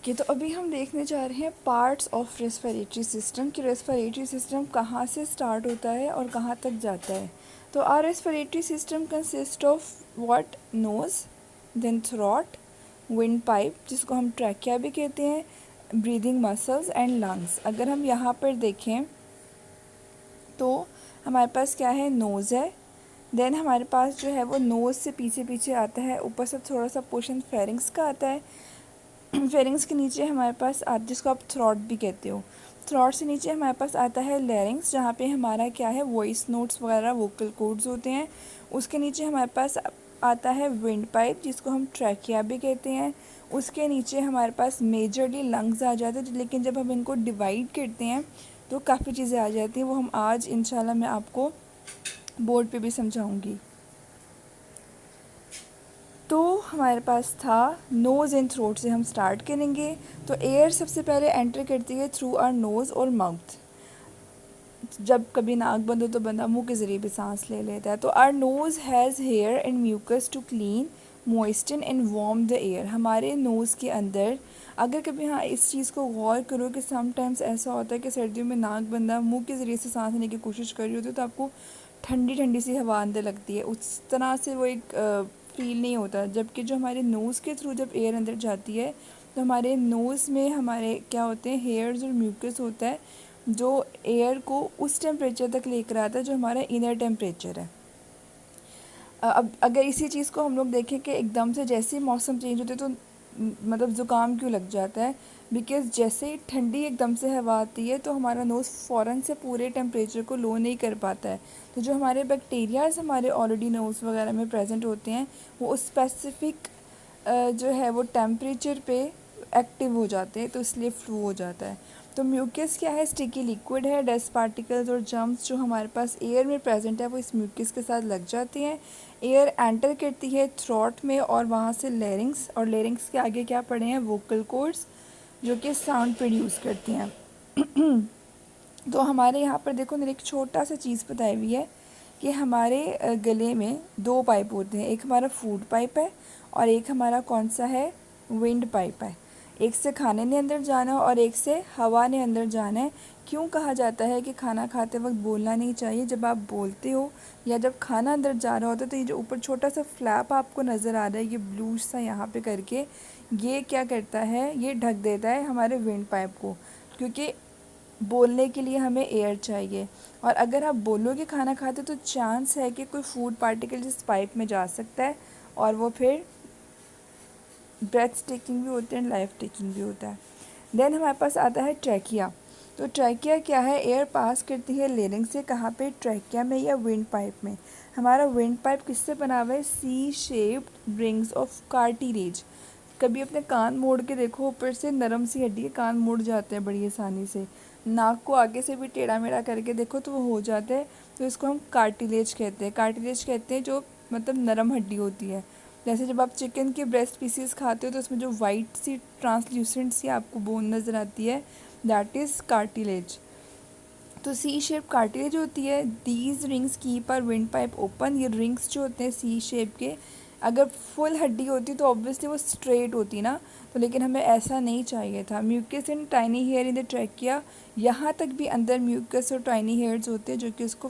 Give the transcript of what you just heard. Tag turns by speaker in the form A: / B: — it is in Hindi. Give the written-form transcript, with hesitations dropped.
A: ओके, तो अभी हम देखने जा रहे हैं पार्ट्स ऑफ रेस्पिरेटरी सिस्टम कि रेस्पिरेटरी सिस्टम कहाँ से स्टार्ट होता है और कहाँ तक जाता है। तो our respiratory system consist of what? Nose, then throat, wind pipe जिसको हम ट्रैकिया भी कहते हैं, ब्रीदिंग मसल्स एंड लंग्स। अगर हम यहाँ पर देखें तो हमारे पास क्या है? नोज़ है, देन हमारे पास जो है वो नोज़ से पीछे पीछे आता है, ऊपर से थोड़ा सा पोर्शन फेरिंग्स का आता है। फेरिंग्स के नीचे हमारे पास जिसको आप थ्रॉट भी कहते हो, थ्रॉट से नीचे हमारे पास आता है लैरिंग्स, जहाँ पे हमारा क्या है? वॉइस नोट्स वगैरह वोकल कॉर्ड्स होते हैं। उसके नीचे हमारे पास आता है विंड पाइप जिसको हम ट्रैकिया भी कहते हैं। उसके नीचे हमारे पास मेजरली लंग्स आ जाते हैं, लेकिन जब हम इनको डिवाइड करते हैं तो काफ़ी चीज़ें आ जाती हैं, वो हम आज इंशाल्लाह मैं आपको बोर्ड पे भी समझाऊंगी। तो हमारे पास था नोज़ एंड थ्रोट से हम स्टार्ट करेंगे। तो एयर सबसे पहले एंटर करती है थ्रू आवर नोज़ और माउथ। जब कभी नाक बंद हो तो बंदा मुंह के ज़रिए भी सांस ले लेता है। तो our nose has hair and mucus to clean, moisten and warm the air. हमारे नोज़ के अंदर अगर कभी हाँ इस चीज़ को गौर करो कि समटाइम्स ऐसा होता है कि सर्दियों में नाक बंदा मुंह के ज़रिए से सांस लेने की कोशिश कर रही होती है तो आपको ठंडी ठंडी सी हवा अंदर लगती है, उस तरह से वो एक फील नहीं होता। जबकि जो हमारे नोज़ के थ्रू जब एयर अंदर जाती है तो हमारे नोज़ में हमारे क्या होते हैं? हेयर्स और म्यूकस होता है जो एयर को उस टेम्परेचर तक लेकर आता है जो हमारा इनर टेम्परेचर है। अब अगर इसी चीज़ को हम लोग देखें कि एकदम से जैसे ही मौसम चेंज होते तो मतलब ज़ुकाम क्यों लग जाता है? बिकॉज़ जैसे ही ठंडी एकदम से हवा आती है तो हमारा नोज़ फ़ौरन से पूरे टेम्परेचर को लो नहीं कर पाता है। तो जो हमारे बैक्टीरियाज़ हमारे ऑलरेडी नोज़ वगैरह में प्रेजेंट होते हैं वो उस स्पेसिफ़िक जो है वो टेम्परेचर पे एक्टिव हो जाते हैं, तो इसलिए फ्लू हो जाता है। तो म्यूकस क्या है? स्टिकी लिक्विड है। डस्ट पार्टिकल्स और जर्म्स जो हमारे पास एयर में प्रेजेंट है वो इस म्यूकस के साथ लग जाती हैं। एयर एंटर करती है थ्रोट में और वहाँ से लेरिंग्स, और लेरिंग्स के आगे क्या पड़े हैं? वोकल कॉर्ड्स जो कि साउंड प्रोड्यूस करती हैं। तो हमारे यहाँ पर देखो मेरे एक छोटा सा चीज़ बताई हुई है कि हमारे गले में दो पाइप होते हैं, एक हमारा फूड पाइप है और एक हमारा कौन सा है? विंड पाइप है। एक से खाने ने अंदर जाना है और एक से हवा ने अंदर जाना है। क्यों कहा जाता है कि खाना खाते वक्त बोलना नहीं चाहिए? जब आप बोलते हो या जब खाना अंदर जा रहा होता है तो ये जो ऊपर छोटा सा फ्लैप आपको नज़र आ रहा है, ये ब्लू सा यहाँ पे करके, ये क्या करता है? ये ढक देता है हमारे विंड पाइप को, क्योंकि बोलने के लिए हमें एयर चाहिए। और अगर आप बोलोगे खाना खाते तो चांस है कि कोई फूड पार्टिकल जिस पाइप में जा सकता है और वो फिर ब्रेथ टेकिंग भी होते हैं, लाइफ टेकिंग भी होता है। देन हमारे पास आता है ट्रैकिया। तो ट्रैकिया क्या है? एयर पास करती है लेरिंग से, कहाँ पे? ट्रैकिया में या विंड पाइप में। हमारा विंड पाइप किससे बना हुआ है? C shaped rings of cartilage. कभी अपने कान मोड़ के देखो, ऊपर से नरम सी हड्डी है, कान मुड़ जाते हैं बड़ी आसानी से। नाक को आगे से भी टेढ़ा मेढ़ा करके देखो तो वो हो जाता है, तो इसको हम कार्टिलेज कहते हैं। कार्टिलेज कहते हैं जो मतलब नरम हड्डी होती है। जैसे जब आप चिकन के ब्रेस्ट पीसीस खाते हो तो उसमें जो वाइट सी ट्रांसल्यूसेंट सी आपको बोन नज़र आती है, दैट इज़ कार्टिलेज। तो सी शेप कार्टिलेज होती है। These rings keep our wind pipe open. ये रिंग्स जो होते हैं सी शेप के, अगर फुल हड्डी होती तो ऑब्वियसली वो स्ट्रेट होती ना, तो लेकिन हमें ऐसा नहीं चाहिए था। Mucus and tiny hair in the trachea, यहाँ तक भी अंदर म्यूकस और टाइनी हेयर्स होते हैं जो कि उसको